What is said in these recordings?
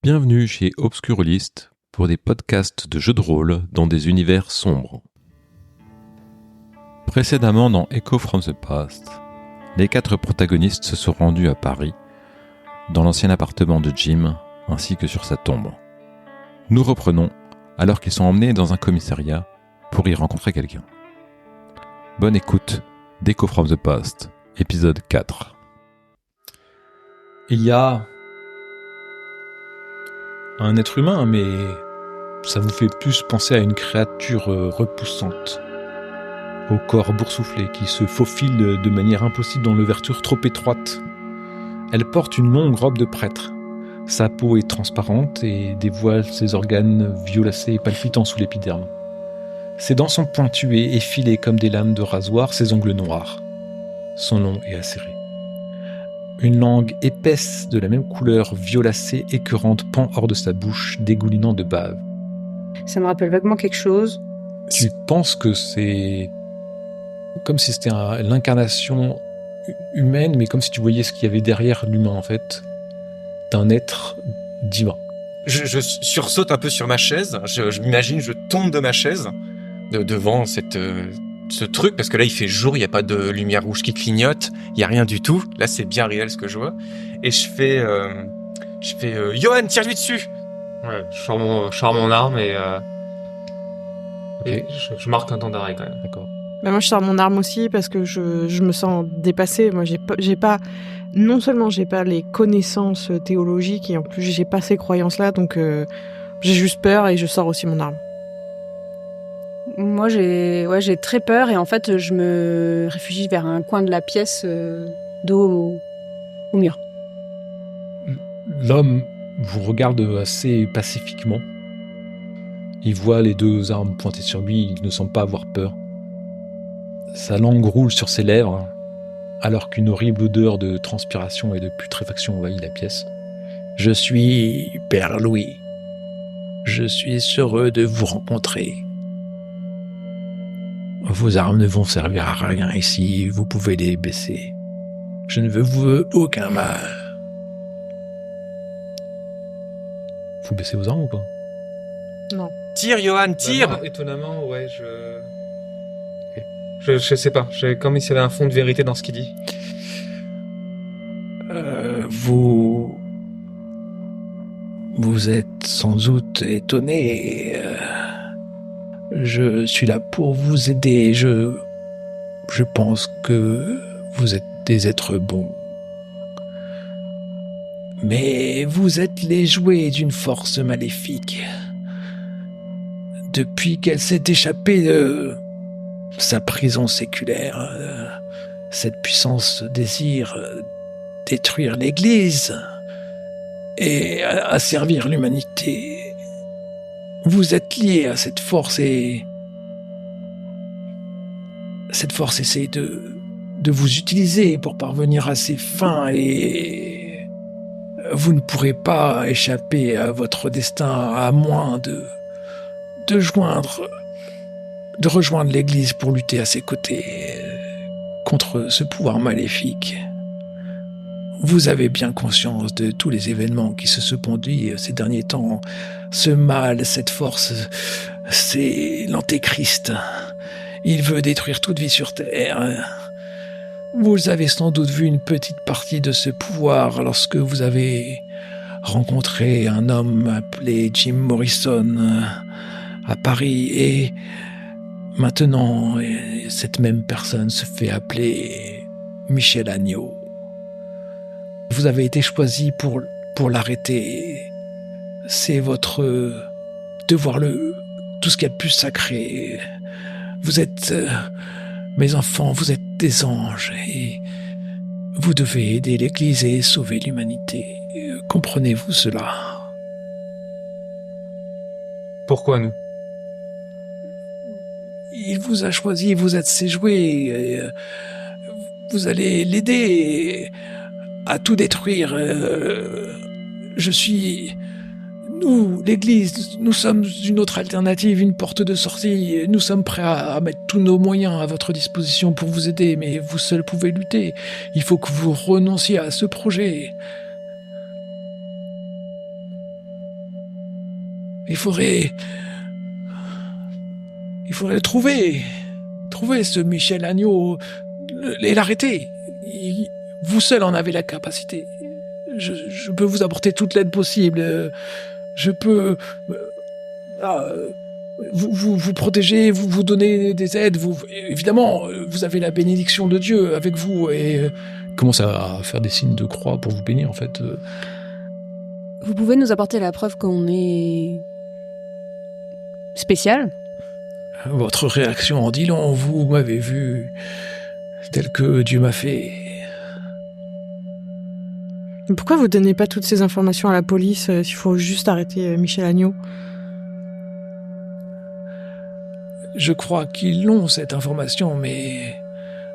Bienvenue chez Obscurlist pour des podcasts de jeux de rôle dans des univers sombres. Précédemment dans Echo from the Past, les 4 protagonistes se sont rendus à Paris, dans l'ancien appartement de Jim, ainsi que sur sa tombe. Nous reprenons alors qu'ils sont emmenés dans un commissariat pour y rencontrer quelqu'un. Bonne écoute d'Echo from the Past, épisode 4. Il y a un être humain, mais ça vous fait plus penser à une créature repoussante, au corps boursouflé, qui se faufile de manière impossible dans l'ouverture trop étroite. Elle porte une longue robe de prêtre. Sa peau est transparente et dévoile ses organes violacés et palpitants sous l'épiderme. Ses dents sont pointues et effilées comme des lames de rasoir, ses ongles noirs. Son long et acéré. Une langue épaisse de la même couleur violacée écœurante pend hors de sa bouche, dégoulinant de bave. Ça me rappelle vaguement quelque chose. Tu penses que c'est comme si c'était l'incarnation humaine, mais comme si tu voyais ce qu'il y avait derrière l'humain, en fait, d'un être divin. Je sursaute un peu sur ma chaise. Je m'imagine, je tombe de ma chaise devant ce truc, parce que là il fait jour, il n'y a pas de lumière rouge qui clignote, il n'y a rien du tout. Là c'est bien réel ce que je vois. Et je fais Johan, tire-lui dessus. Ouais, je sors mon arme et Ok. je marque un temps d'arrêt quand même. D'accord. Bah moi je sors mon arme aussi parce que je me sens dépassée. Moi j'ai pas non seulement j'ai pas les connaissances théologiques et en plus j'ai pas ces croyances là, donc j'ai juste peur et je sors aussi mon arme. Moi, j'ai très peur et en fait, je me réfugie vers un coin de la pièce, dos au mur. L'homme vous regarde assez pacifiquement. Il voit les 2 armes pointées sur lui, il ne semble pas avoir peur. Sa langue roule sur ses lèvres, alors qu'une horrible odeur de transpiration et de putréfaction envahit la pièce. « Je suis Père Louis. Je suis heureux de vous rencontrer. Vos armes ne vont servir à rien ici, vous pouvez les baisser. Je ne veux aucun mal. » Vous baissez vos armes ou pas? Non. Tire Johan, tire. Bah, non, étonnamment, ouais, je sais pas. J'ai comme s'il y avait un fond de vérité dans ce qu'il dit. Vous êtes sans doute étonné. Je suis là pour vous aider. Je pense que vous êtes des êtres bons. Mais vous êtes les jouets d'une force maléfique. Depuis qu'elle s'est échappée de sa prison séculaire, cette puissance désire détruire l'Église et asservir l'humanité. Vous êtes liés à cette force et cette force essaie de vous utiliser pour parvenir à ses fins et vous ne pourrez pas échapper à votre destin à moins de rejoindre l'Église pour lutter à ses côtés contre ce pouvoir maléfique. Vous avez bien conscience de tous les événements qui se sont produits ces derniers temps. Ce mal, cette force, c'est l'Antéchrist. Il veut détruire toute vie sur Terre. Vous avez sans doute vu une petite partie de ce pouvoir lorsque vous avez rencontré un homme appelé Jim Morrison à Paris et maintenant cette même personne se fait appeler Michel Agneau. Vous avez été choisi pour l'arrêter. C'est votre devoir, tout ce qu'il y a de plus sacré. Vous êtes, mes enfants, vous êtes des anges et vous devez aider l'Église et sauver l'humanité. Comprenez-vous cela? Pourquoi nous? Il vous a choisi, vous êtes ses jouets. Vous allez l'aider à tout détruire. Nous, l'Église, nous sommes une autre alternative, une porte de sortie. Nous sommes prêts à mettre tous nos moyens à votre disposition pour vous aider, mais vous seul pouvez lutter. Il faut que vous renonciez à ce projet. Il faudrait le trouver. Trouver ce Michel Agneau et l'arrêter. Vous seul en avez la capacité. Je peux vous apporter toute l'aide possible. Je peux vous protéger, vous donner des aides. Évidemment, vous avez la bénédiction de Dieu avec vous. Et commence à faire des signes de croix pour vous bénir, en fait. Vous pouvez nous apporter la preuve qu'on est spécial ? Votre réaction en dit long. Vous m'avez vu tel que Dieu m'a fait. Pourquoi vous donnez pas toutes ces informations à la police s'il faut juste arrêter Michel Agneau ? Je crois qu'ils l'ont, cette information, mais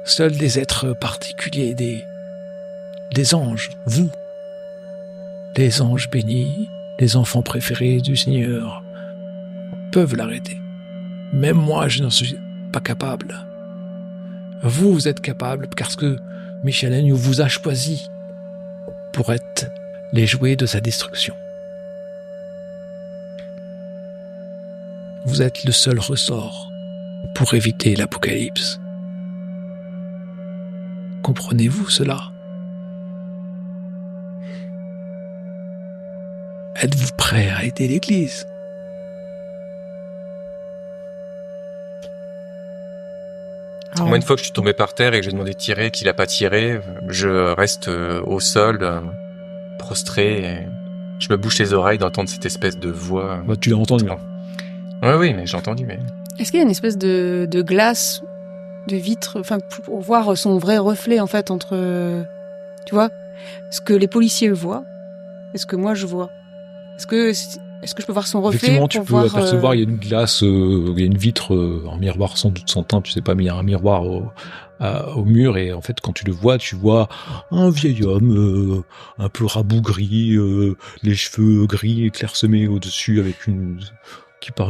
seuls des êtres particuliers, des anges, vous, les anges bénis, les enfants préférés du Seigneur, peuvent l'arrêter. Même moi, je n'en suis pas capable. Vous êtes capable parce que Michel Agneau vous a choisi pour être les jouets de sa destruction. Vous êtes le seul ressort pour éviter l'apocalypse. Comprenez-vous cela ? Êtes-vous prêt à aider l'Église ? Moi, une fois que je suis tombé par terre et que j'ai demandé de tirer, qu'il a pas tiré, je reste au sol, prostré, et je me bouche les oreilles d'entendre cette espèce de voix. Bah, tu l'as entendu. Oui, mais j'ai entendu, mais... Est-ce qu'il y a une espèce de glace, de vitre, enfin, pour voir son vrai reflet, en fait, entre... Tu vois ? Ce que les policiers voient, et ce que moi, je vois. Est-ce que je peux voir son reflet ? Effectivement, tu pour peux voir, apercevoir, il y a une glace, il y a une vitre, un miroir sans doute sans teint, tu sais pas, mais il y a un miroir au mur, et en fait, quand tu le vois, tu vois un vieil homme, un peu rabougri, les cheveux gris clairsemés au-dessus, avec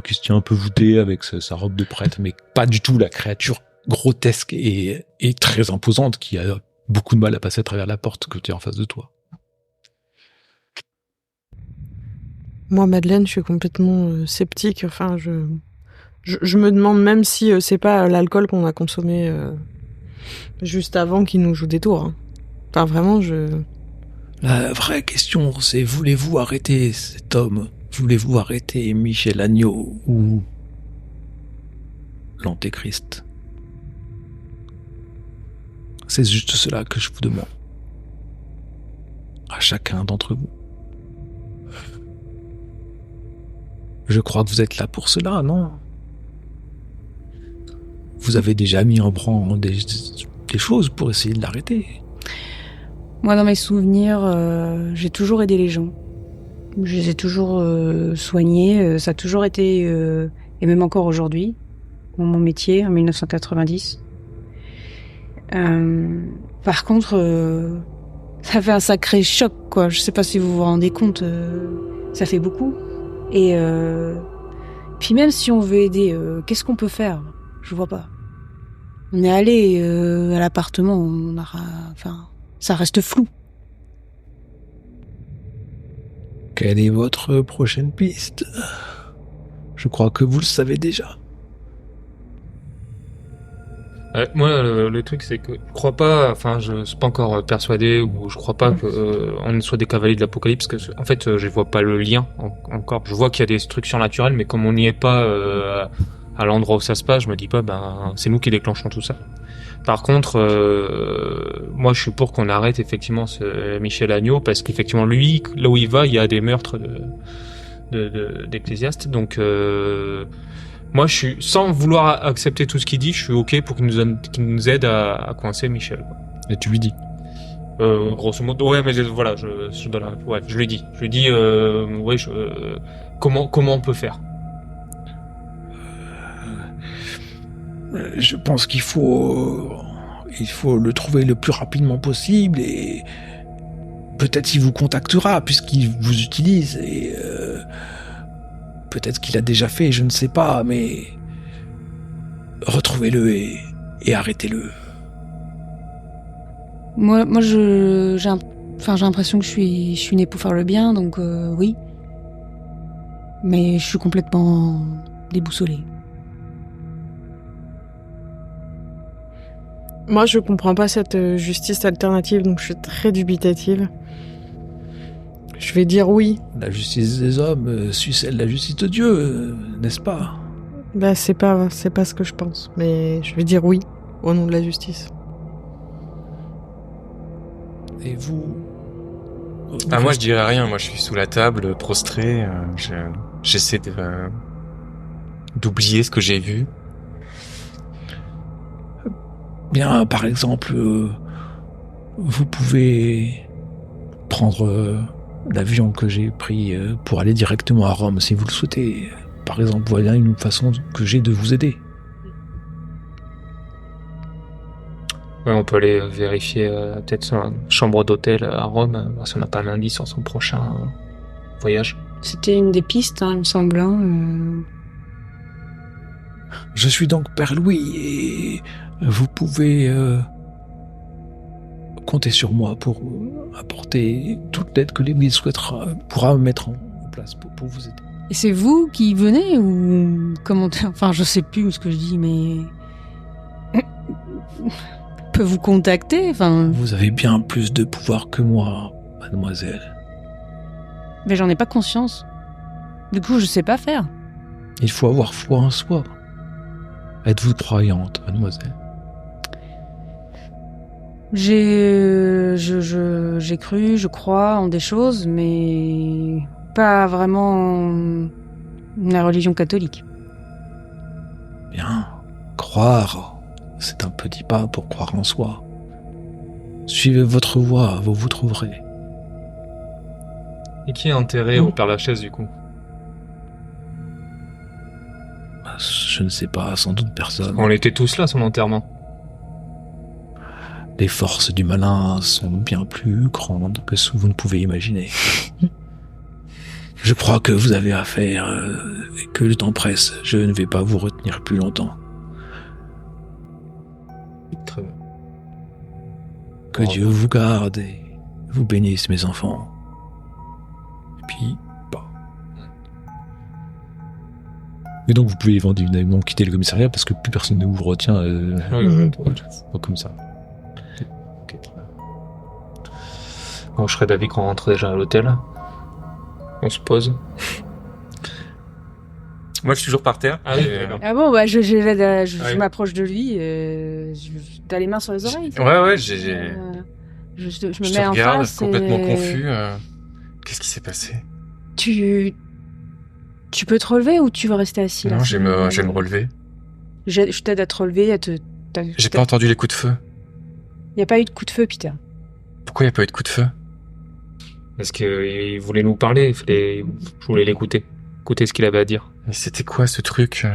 qui se tient un peu voûté avec sa robe de prêtre, mais pas du tout la créature grotesque et très imposante qui a beaucoup de mal à passer à travers la porte que tu as en face de toi. Moi, Madeleine, je suis complètement sceptique. Enfin, je me demande même si c'est pas l'alcool qu'on a consommé juste avant qui nous joue des tours. Hein. Enfin, vraiment, La vraie question, c'est voulez-vous arrêter cet homme ? Voulez-vous arrêter Michel Agneau ou l'Antéchrist ? C'est juste cela que je vous demande. À chacun d'entre vous. Je crois que vous êtes là pour cela, non ? Vous avez déjà mis en branle des choses pour essayer de l'arrêter. Moi, dans mes souvenirs, j'ai toujours aidé les gens. Je les ai toujours soignés. Ça a toujours été, et même encore aujourd'hui, dans mon métier, en 1990. Par contre, ça fait un sacré choc, quoi. Je sais pas si vous vous rendez compte, ça fait beaucoup. Et puis même si on veut aider, qu'est-ce qu'on peut faire ? Je vois pas. On est allé à l'appartement, enfin, ça reste flou. Quelle est votre prochaine piste ? Je crois que vous le savez déjà. Moi, le truc, c'est que je crois pas, enfin, je suis pas encore persuadé, ou je crois pas on soit des cavaliers de l'apocalypse, parce que, en fait, je vois pas le lien encore. Je vois qu'il y a des destructions naturelles, mais comme on n'y est pas à l'endroit où ça se passe, je me dis pas, c'est nous qui déclenchons tout ça. Par contre, moi, je suis pour qu'on arrête effectivement ce Michel Agneau, parce qu'effectivement, lui, là où il va, il y a des meurtres d'ecclésiastes, donc. Moi, je suis, sans vouloir accepter tout ce qu'il dit, je suis ok pour qu'il nous aide à coincer Michel. Et tu lui dis ? Grosso modo, ouais, mais voilà, je lui dis. Je lui dis, comment on peut faire ? Je pense qu'il faut le trouver le plus rapidement possible et peut-être il vous contactera puisqu'il vous utilise et peut-être qu'il a déjà fait, je ne sais pas, mais retrouvez-le et arrêtez-le. Moi, j'ai l'impression que je suis née pour faire le bien, donc oui. Mais je suis complètement déboussolée. Moi, je comprends pas cette justice alternative, donc je suis très dubitative. Je vais dire oui. La justice des hommes suit celle de la justice de Dieu, n'est-ce pas? Bah, c'est pas ce que je pense, mais je vais dire oui, au nom de la justice. Et vous? Ah, moi, je dirais rien. Moi, je suis sous la table, prostré. J'essaie d'oublier ce que j'ai vu. Bien, par exemple, vous pouvez prendre l'avion que j'ai pris pour aller directement à Rome si vous le souhaitez. Par exemple, voilà une façon que j'ai de vous aider. Ouais, on peut aller vérifier peut-être sur une chambre d'hôtel à Rome, voir si on n'a pas un indice sur son prochain voyage. C'était une des pistes, il me semble. Je suis donc Père Louis et vous pouvez compter sur moi pour apporter toute l'aide que l'Église pourra mettre en place pour vous aider. Et c'est vous qui venez ou comment? Enfin, je sais plus ce que je dis, mais peut vous contacter. Enfin, vous avez bien plus de pouvoir que moi, mademoiselle. Mais j'en ai pas conscience. Du coup, je sais pas faire. Il faut avoir foi en soi. Êtes-vous croyante, mademoiselle? J'ai cru, je crois en des choses, mais pas vraiment la religion catholique. Bien, croire, c'est un petit pas pour croire en soi. Suivez votre voie, vous vous trouverez. Et qui est enterré au Père-Lachaise, du coup? Je ne sais pas, sans doute personne. On était tous là à son enterrement. Les forces du malin sont bien plus grandes que ce que vous ne pouvez imaginer. Je crois que vous avez affaire et que le temps presse. Je ne vais pas vous retenir plus longtemps. Très bien. Que Dieu vous garde et vous bénisse, mes enfants. Et puis, Et donc, vous pouvez éventuellement quitter le commissariat parce que plus personne ne vous retient. Pas comme ça. Okay. Bon, je serais d'avis qu'on rentre déjà à l'hôtel. On se pose. Moi, je suis toujours par terre. Ah oui, d'accord. Ah bon, bah je m'approche de lui, t'as les mains sur les oreilles. Ouais, Je me je mets te en regarde, face. complètement confus. Qu'est-ce qui s'est passé? Tu peux te relever ou tu veux rester assis là? Non, je vais me relever. Je t'aide à te relever, J'ai pas entendu les coups de feu. Y a pas eu de coup de feu, Peter. Pourquoi y a pas eu de coup de feu? Parce qu'il voulait nous parler, je voulais l'écouter. Écouter ce qu'il avait à dire. Mais c'était quoi ce truc?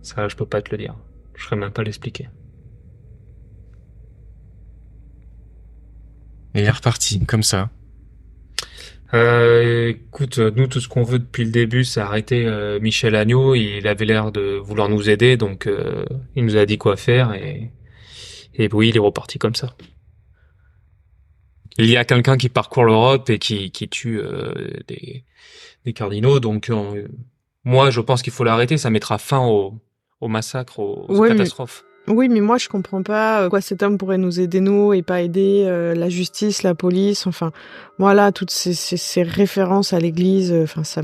Ça, je peux pas te le dire. Je saurais même pas l'expliquer. Et il est reparti, comme ça. Écoute, nous, tout ce qu'on veut depuis le début, c'est arrêter Michel Agneau. Il avait l'air de vouloir nous aider, donc il nous a dit quoi faire, et oui, il est reparti comme ça. Il y a quelqu'un qui parcourt l'Europe et qui tue des cardinaux, donc moi, je pense qu'il faut l'arrêter. Ça mettra fin au massacre, aux catastrophes. Oui, mais moi je comprends pas pourquoi cet homme pourrait nous aider nous et pas aider la justice, la police, enfin voilà, toutes ces références à l'église, enfin ça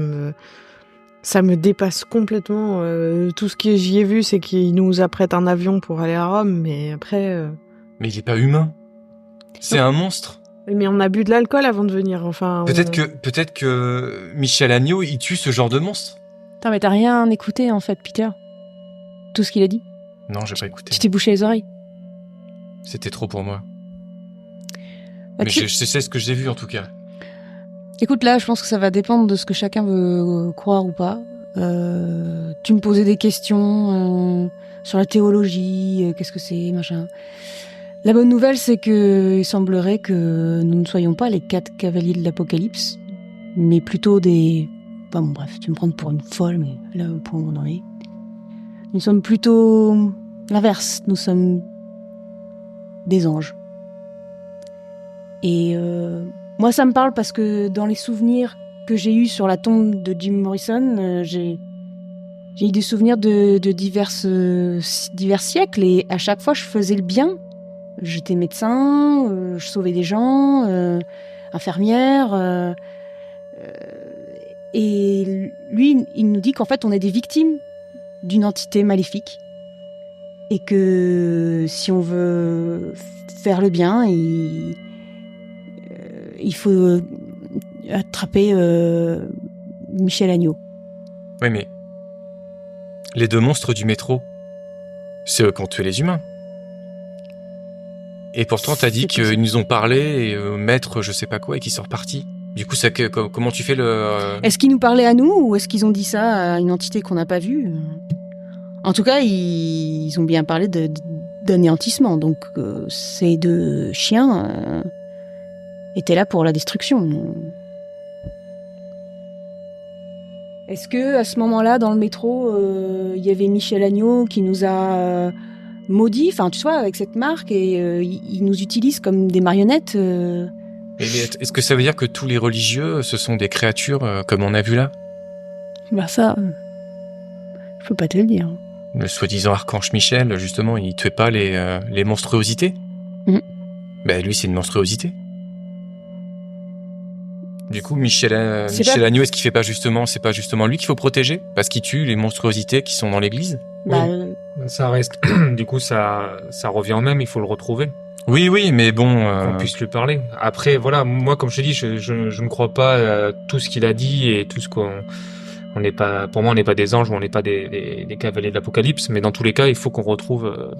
me dépasse complètement. Tout ce que j'y ai vu, c'est qu'il nous apprête un avion pour aller à Rome, mais après... Mais il est pas humain. C'est un monstre. Mais on a bu de l'alcool avant de venir, enfin... Peut-être que Michel Agneau, il tue ce genre de monstre. Attends, mais t'as rien écouté en fait, Peter? Tout ce qu'il a dit? Non, j'ai pas écouté. Tu t'es bouché les oreilles? C'était trop pour moi. Bah, mais je sais ce que j'ai vu en tout cas. Écoute, là, je pense que ça va dépendre de ce que chacun veut croire ou pas. Tu me posais des questions sur la théologie, qu'est-ce que c'est, machin. La bonne nouvelle, c'est que il semblerait que nous ne soyons pas les 4 cavaliers de l'Apocalypse, mais plutôt des... Enfin bon, bref, tu me prends pour une folle, mais là, au point où on en est. Nous sommes plutôt l'inverse, nous sommes des anges. Et moi, ça me parle parce que dans les souvenirs que j'ai eu sur la tombe de Jim Morrison, j'ai eu des souvenirs de divers siècles, et à chaque fois je faisais le bien. J'étais médecin, je sauvais des gens, infirmière, et lui, il nous dit qu'en fait on est des victimes d'une entité maléfique, et que si on veut faire le bien, il faut attraper Michel Agneau. Oui, mais les 2 monstres du métro, c'est eux qui ont tué les humains. Et pourtant, t'as dit qu'ils nous ont parlé, et maître je sais pas quoi, et qu'ils sont repartis. Du coup, comment tu fais le... Est-ce qu'ils nous parlaient à nous, ou est-ce qu'ils ont dit ça à une entité qu'on n'a pas vue ? En tout cas, ils ont bien parlé d'anéantissement. Donc, ces 2 chiens étaient là pour la destruction. Est-ce que à ce moment-là, dans le métro, il y avait Michel Agneau qui nous a maudits, enfin, tu vois, avec cette marque, et il nous utilise comme des marionnettes Mais est-ce que ça veut dire que tous les religieux, ce sont des créatures comme on a vu là ? Bah ça, je peux pas te le dire. Le soi-disant archange Michel, justement, il tuait pas les monstruosités ? Ben lui, c'est une monstruosité. Du coup, Michel Agneau, est-ce qu'il fait pas justement, c'est pas justement lui qu'il faut protéger parce qu'il tue les monstruosités qui sont dans l'église ? Bah, Ça reste. Du coup, ça revient au même. Il faut le retrouver. Oui, mais bon. Qu'on puisse lui parler. Après, voilà, moi, comme je te dis, je ne crois pas à tout ce qu'il a dit et tout ce qu'on. On n'est pas. Pour moi, on n'est pas des anges ou on n'est pas des cavaliers de l'Apocalypse. Mais dans tous les cas, il faut qu'on retrouve.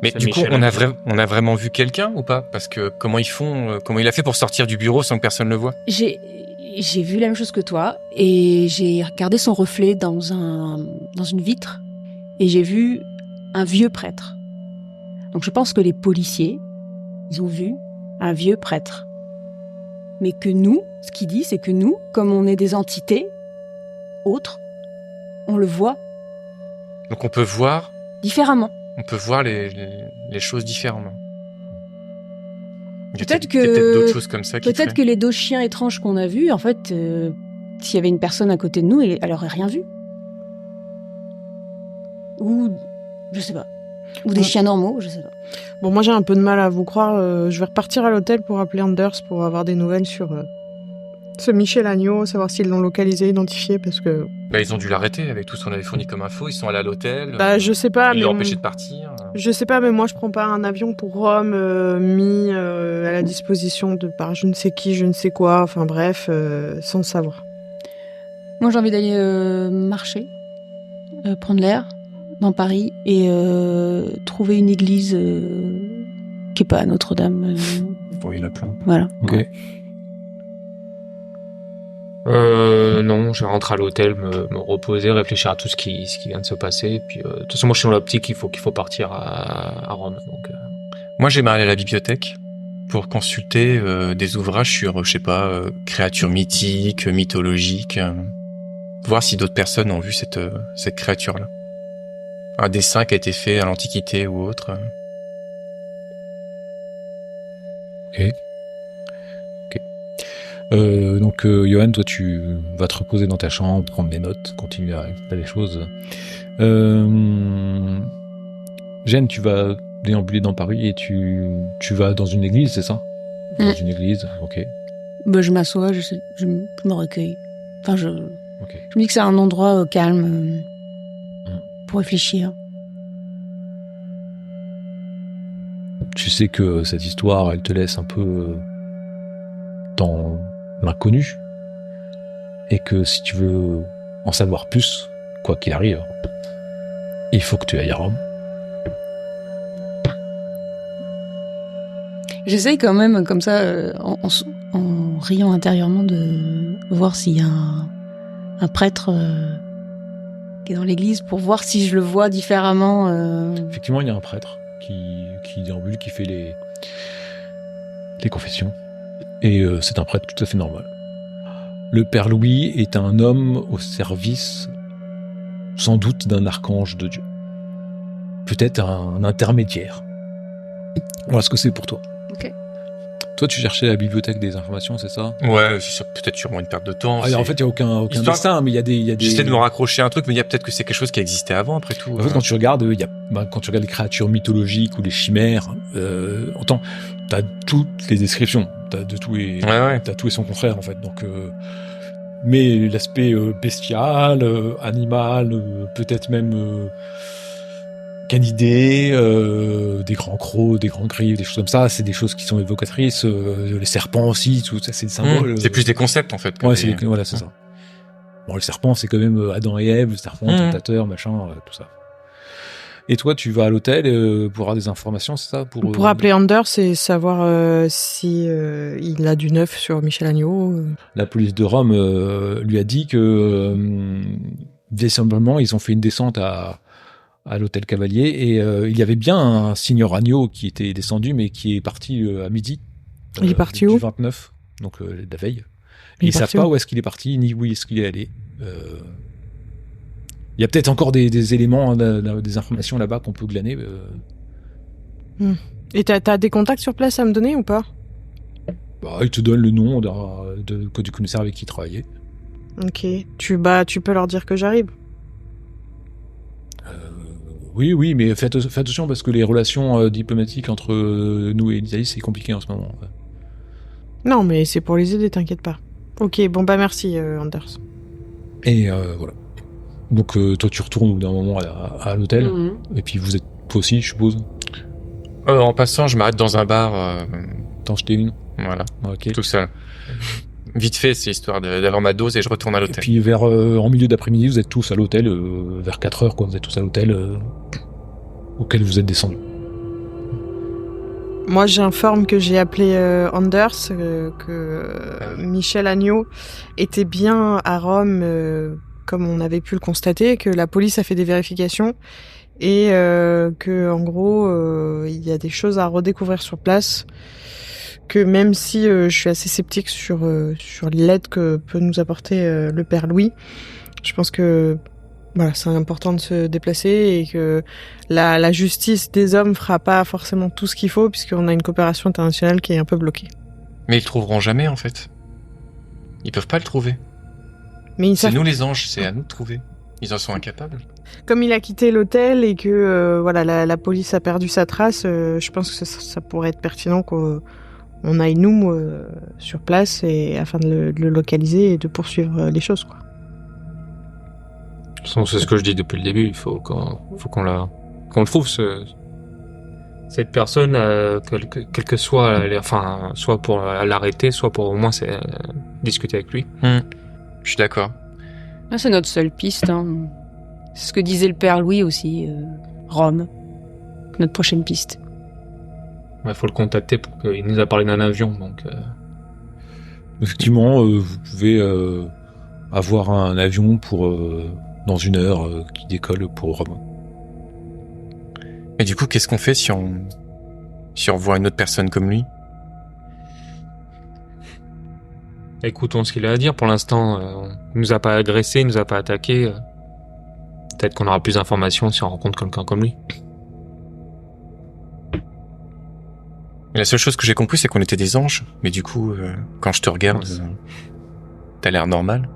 Mais du coup, on a vraiment vu quelqu'un ou pas ? Parce que comment il a fait pour sortir du bureau sans que personne le voie ? J'ai vu la même chose que toi, et j'ai regardé son reflet dans une vitre, et j'ai vu un vieux prêtre. Donc je pense que les policiers, ils ont vu un vieux prêtre. Mais que nous, ce qu'il dit, c'est que nous, comme on est des entités autres, on le voit. Donc on peut voir différemment. On peut voir les choses différemment. Peut-être d'autres choses comme ça. Peut-être que les 2 chiens étranges qu'on a vus, en fait, s'il y avait une personne à côté de nous, elle aurait rien vu. Ou je sais pas. Ou des chiens normaux, je sais pas. Bon, moi j'ai un peu de mal à vous croire. Je vais repartir à l'hôtel pour appeler Anders pour avoir des nouvelles sur ce Michel Agneau, savoir s'ils l'ont localisé, identifié, parce que... Bah, ils ont dû l'arrêter avec tout ce qu'on avait fourni comme info. Ils sont allés à l'hôtel. Bah, je sais pas, ils l'ont empêché de partir. Je sais pas, mais moi je prends pas un avion pour Rome mis à la disposition par je ne sais qui, je ne sais quoi, enfin bref, sans le savoir. Moi j'ai envie d'aller marcher, prendre l'air dans Paris, et trouver une église qui est pas à Notre-Dame. Il y en a plein. Voilà. Ok. Ouais. Non, je rentre à l'hôtel, me reposer, réfléchir à tout ce qui vient de se passer. Et puis, de toute façon, moi, je suis dans l'optique qu'il faut partir à Rome. Donc, Moi, j'aimerais aller à la bibliothèque pour consulter des ouvrages sur, je sais pas, créatures mythiques, mythologiques, voir si d'autres personnes ont vu cette créature-là. Un dessin qui a été fait à l'Antiquité ou autre. Ok. Donc Johan, toi tu vas te reposer dans ta chambre, prendre des notes, continuer à faire les choses. Jeanne, tu vas déambuler dans Paris et tu vas dans une église, c'est ça ? Dans une église, ok. Bah, je m'assois, je me recueille. Enfin, je me dis que c'est un endroit calme pour réfléchir. Tu sais que cette histoire, elle te laisse un peu dans l'inconnu, et que si tu veux en savoir plus, quoi qu'il arrive, il faut que tu ailles à Rome. J'essaye quand même, comme ça, en riant intérieurement, de voir s'il y a un prêtre qui est dans l'église, pour voir si je le vois différemment. Effectivement, il y a un prêtre qui déambule, qui fait les confessions. Et c'est un prêtre tout à fait normal. Le Père Louis est un homme au service, sans doute, d'un archange de Dieu. Peut-être un intermédiaire. Voilà ce que c'est pour toi. Ok. Toi, tu cherchais la bibliothèque des informations, c'est ça? Ouais, c'est peut-être sûrement une perte de temps. En fait, il n'y a aucun Histoire- destin, mais il y a des... J'essaie de me raccrocher à un truc, mais il y a peut-être que c'est quelque chose qui existait avant, après tout. En fait, quand tu regardes, quand tu regardes les créatures mythologiques ou les chimères, t'as toutes les descriptions, t'as de tout et Ouais. t'as tout et son contraire en fait. Donc, mais l'aspect bestial, animal, peut-être même canidé, des grands crocs, des grands griffes, des choses comme ça, c'est des choses qui sont évocatrices. Les serpents aussi, tout ça, c'est des symboles. C'est plus des concepts, en fait. Ouais, voilà, c'est ça. Bon, le serpent, c'est quand même Adam et Ève, le serpent, tentateur, machin, tout ça. Et toi, tu vas à l'hôtel pour avoir des informations, c'est ça? Pour appeler Anders et savoir si il a du neuf sur Michel Agneau. La police de Rome lui a dit que vraisemblablement, ils ont fait une descente à l'hôtel Cavalier et il y avait bien un signor Agneau qui était descendu, mais qui est parti à midi. Il est parti du où? 29, donc la veille. Il est Ils savent parti pas où? où est-ce qu'il est parti, ni où est-ce qu'il est allé. Il y a peut-être encore des éléments, des informations là-bas qu'on peut glaner. Et t'as des contacts sur place à me donner ou pas? Bah, il te donne le nom du commissaire avec qui il travaillait. Ok. Tu peux leur dire que j'arrive. Oui, mais fais attention parce que les relations diplomatiques entre nous et l'Italie, c'est compliqué en ce moment. Non, mais c'est pour les aider, t'inquiète pas. Ok, bon bah merci Anders. Et voilà. Donc toi, tu retournes au bout d'un moment à l'hôtel. Et puis vous êtes toi aussi, je suppose. En passant, je m'arrête dans un bar. T'en jeter une. Voilà, Ok. tout ça. Vite fait, c'est histoire d'avoir ma dose et je retourne à Et l'hôtel. puis en milieu d'après-midi, vous êtes tous à l'hôtel, vers 4h, quoi. Vous êtes tous à l'hôtel auquel vous êtes descendus. Moi j'informe que j'ai appelé Anders, que Michel Agneau était bien à Rome, comme on avait pu le constater, que la police a fait des vérifications et que en gros il y a des choses à redécouvrir sur place. Que même si je suis assez sceptique sur l'aide que peut nous apporter le père Louis, je pense que voilà, c'est important de se déplacer et que la justice des hommes fera pas forcément tout ce qu'il faut puisqu'on a une coopération internationale qui est un peu bloquée. Mais ils le trouveront jamais, en fait. Ils peuvent pas le trouver. Mais ils C'est savent, nous les anges, c'est à nous de trouver. Ils en sont incapables. comme il a quitté l'hôtel et que voilà la police a perdu sa trace, je pense que ça pourrait être pertinent qu'on aille nous sur place et afin de le localiser et de poursuivre les choses quoi. De toute façon, c'est ce que je dis depuis le début. Il faut qu'on le trouve, cette personne, quel que soit, soit pour l'arrêter, soit pour au moins discuter avec lui. Je suis d'accord. Ah, c'est notre seule piste. Hein. C'est ce que disait le père Louis aussi. Rome. Notre prochaine piste. Il faut le contacter pour qu'il nous a parlé d'un avion. Donc, Effectivement, vous pouvez avoir un avion pour dans 1 heure qui décolle pour Rome. Mais du coup, qu'est-ce qu'on fait si on voit une autre personne comme lui? écoutons ce qu'il a à dire. Pour l'instant, il nous a pas agressé, il nous a pas attaqué. Peut-être qu'on aura plus d'informations si on rencontre quelqu'un comme lui. Et la seule chose que j'ai compris, c'est qu'on était des anges. Mais du coup, quand je te regarde, t'as l'air normal.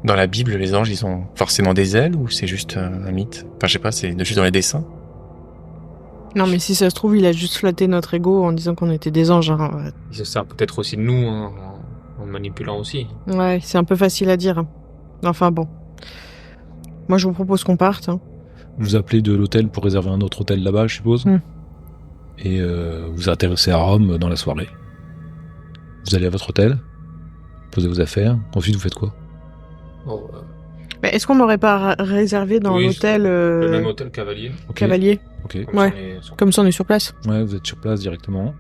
Dans la Bible, les anges, ils ont forcément des ailes ou c'est juste un mythe? Enfin, je sais pas, c'est juste dans les dessins. Non mais si ça se trouve il a juste flatté notre ego en disant qu'on était des anges. Hein. Il se sert peut-être aussi de nous, hein, en manipulant aussi. Ouais, c'est un peu facile à dire. Hein. Enfin bon. Moi je vous propose qu'on parte. Hein. Vous appelez de l'hôtel pour réserver un autre hôtel là-bas, je suppose. Et vous atterrissez à Rome dans la soirée. Vous allez à votre hôtel, posez vos affaires. Ensuite, vous faites quoi? Oh, Mais est-ce qu'on n'aurait pas réservé dans oui, l'hôtel le même hôtel Cavalier. Ok. Cavalier? Ok. Ouais. Comme ça on est sur place. Ouais, vous êtes sur place directement.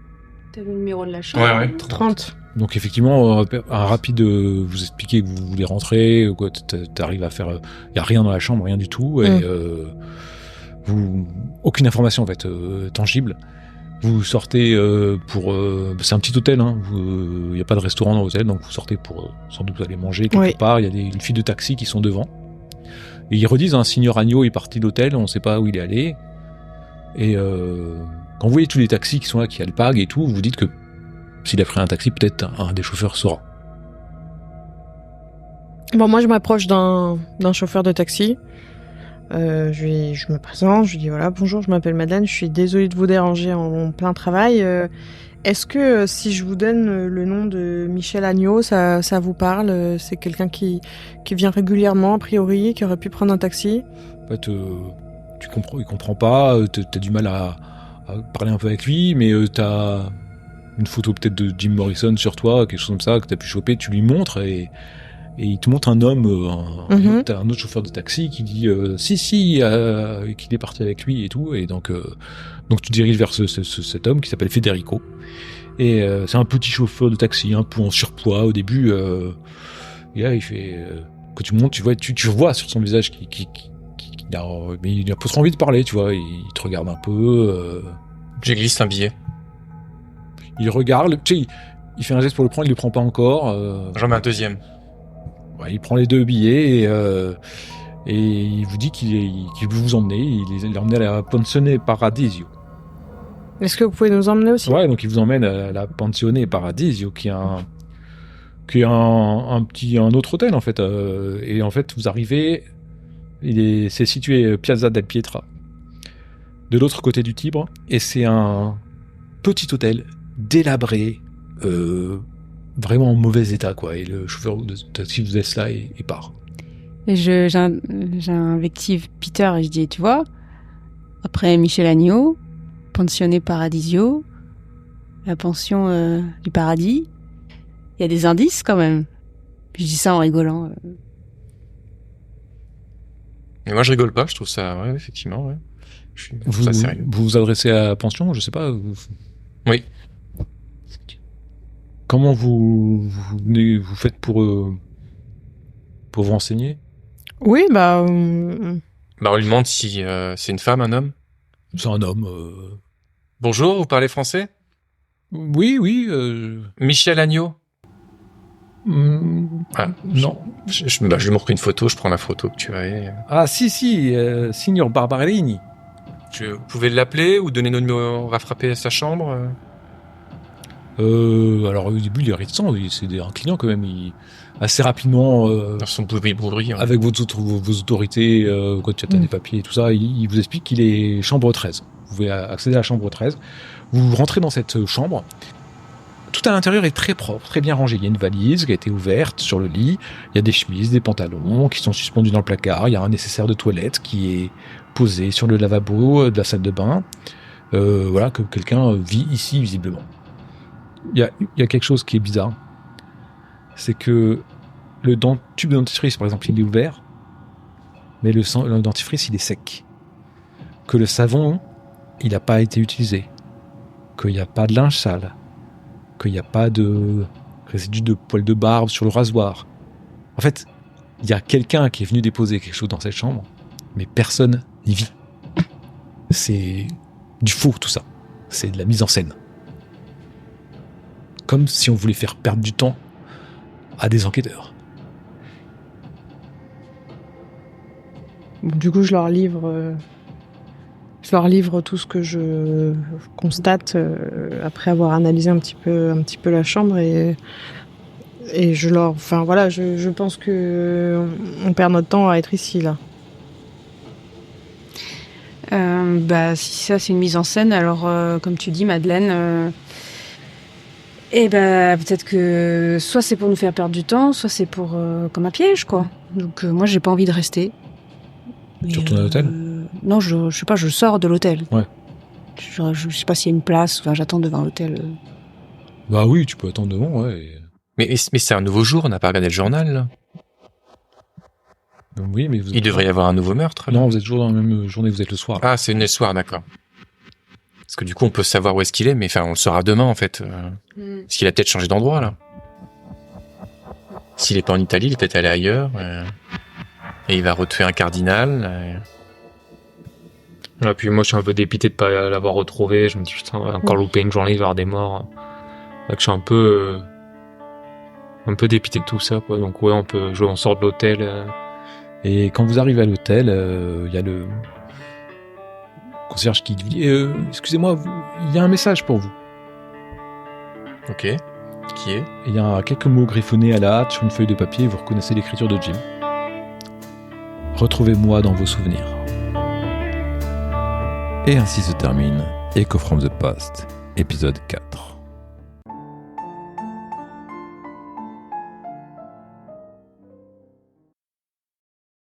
T'as le numéro de la chambre? Ouais. 30. Donc effectivement, un rapide, vous expliquez que vous voulez rentrer, quoi, t'arrives à faire, y a rien dans la chambre, rien du tout, et aucune information en fait tangible. Vous sortez c'est un petit hôtel, hein, y a pas de restaurant dans l'hôtel, donc vous sortez pour sans doute aller manger quelque part. Il y a une file de taxis qui sont devant, et ils redisent, signor Agneau est parti de l'hôtel, on sait pas où il est allé, et Quand vous voyez tous les taxis qui sont là, qui alpaguent et tout, vous dites que s'il a pris un taxi, peut-être un des chauffeurs saura. Bon, moi, je m'approche d'un chauffeur de taxi. Je me présente, je lui dis voilà, bonjour, je m'appelle Madeleine, je suis désolée de vous déranger en plein travail. Est-ce que si je vous donne le nom de Michel Agneau, ça vous parle? C'est quelqu'un qui vient régulièrement, a priori, qui aurait pu prendre un taxi. En fait, il comprend pas, t'as du mal à parler un peu avec lui, mais t'as une photo peut-être de Jim Morrison sur toi, quelque chose comme ça, que t'as pu choper, tu lui montres et il te montre un homme, t'as un autre chauffeur de taxi qui dit si, qu'il est parti avec lui et tout, et donc tu diriges vers cet homme qui s'appelle Federico, et c'est un petit chauffeur de taxi, un peu en surpoids au début, et là il fait quand tu montes, tu vois sur son visage il a pas trop envie de parler, tu vois, il te regarde un peu. J'ai glissé un billet. Il regarde, tu sais, il fait un geste pour le prendre, il le prend pas encore. J'en mets un deuxième. Ouais, il prend les 2 billets et il vous dit qu'il veut vous emmener. Il l'a emmené à la Pensione Paradiso. Est-ce que vous pouvez nous emmener aussi? Ouais, donc il vous emmène à la Pensione Paradiso, qui est un autre hôtel en fait. Et en fait, vous arrivez. C'est situé Piazza del Pietra, de l'autre côté du Tibre, et c'est un petit hôtel délabré, vraiment en mauvais état, quoi. Et le chauffeur de taxi vous laisse là et part. Et j'invective Peter et je dis, tu vois, après Michel Agneau, Pensione Paradisio, la pension du paradis, il y a des indices quand même. Puis je dis ça en rigolant. Mais moi, je rigole pas, je trouve ça, ouais, effectivement, ouais. Je trouve ça sérieux. Vous vous adressez à la pension, je sais pas. Oui. Comment vous faites pour vous renseigner? Oui, Bah, on lui demande si c'est une femme, un homme. C'est un homme. Bonjour, vous parlez français? Oui. Michel Agneau. Non. Je me refais une photo, je prends la photo que tu as. Ah si, Signor Barbarellini. Vous pouvez l'appeler ou donner nos numéros, on va frapper à sa chambre? Alors au début il est réticent, c'est un client quand même. Assez rapidement, Dans son bruit. avec vos autorités, quand tu as des papiers et tout ça, il vous explique qu'il est chambre 13. Vous pouvez accéder à la chambre 13. Vous rentrez dans cette chambre. Tout à l'intérieur est très propre, très bien rangé. Il y a une valise qui a été ouverte sur le lit. Il y a des chemises, des pantalons qui sont suspendus dans le placard. Il y a un nécessaire de toilette qui est posé sur le lavabo de la salle de bain. Voilà, que quelqu'un vit ici visiblement. Il y a quelque chose qui est bizarre. C'est que le tube de dentifrice, par exemple, il est ouvert, mais le dentifrice, il est sec. Que le savon, il n'a pas été utilisé. Qu'il n'y a pas de linge sale. Qu'il n'y a pas de résidus de poils de barbe sur le rasoir. En fait, il y a quelqu'un qui est venu déposer quelque chose dans cette chambre, mais personne n'y vit. C'est du faux, tout ça. C'est de la mise en scène. Comme si on voulait faire perdre du temps à des enquêteurs. Bon, du coup, je leur livre tout ce que je constate après avoir analysé un petit peu la chambre et je leur, enfin voilà, je pense que on perd notre temps à être ici là. Si ça c'est une mise en scène, alors comme tu dis Madeleine, peut-être que soit c'est pour nous faire perdre du temps, soit c'est pour comme un piège quoi. Donc moi j'ai pas envie de rester. Tu retournes à l'hôtel? Non, je sais pas, je sors de l'hôtel. Ouais. Je sais pas s'il y a une place, enfin j'attends devant l'hôtel. Bah oui, tu peux attendre devant, ouais. Mais c'est un nouveau jour, on n'a pas regardé le journal là. Oui, mais il devrait y avoir un nouveau meurtre. Là. Non, vous êtes toujours dans la même journée, vous êtes le soir. Ah, c'est le soir, d'accord. Parce que du coup, on peut savoir où est-ce qu'il est, mais enfin, on le saura demain en fait. Parce qu'il a peut-être changé d'endroit là. S'il est pas en Italie, il est peut-être allé ailleurs. Et il va retuer un cardinal. Et puis moi, je suis un peu dépité de pas l'avoir retrouvé. Je me dis, putain, on va encore louper une journée, il va y avoir des morts. Donc, je suis un peu dépité de tout ça, quoi. Donc ouais, on sort de l'hôtel. Et quand vous arrivez à l'hôtel, il y a Concierge qui dit excusez-moi, il y a un message pour vous. Ok. Qui est? Et il y a quelques mots griffonnés à la hâte sur une feuille de papier, vous reconnaissez l'écriture de Jim. Retrouvez-moi dans vos souvenirs. Et ainsi se termine Echo from the Past, épisode 4.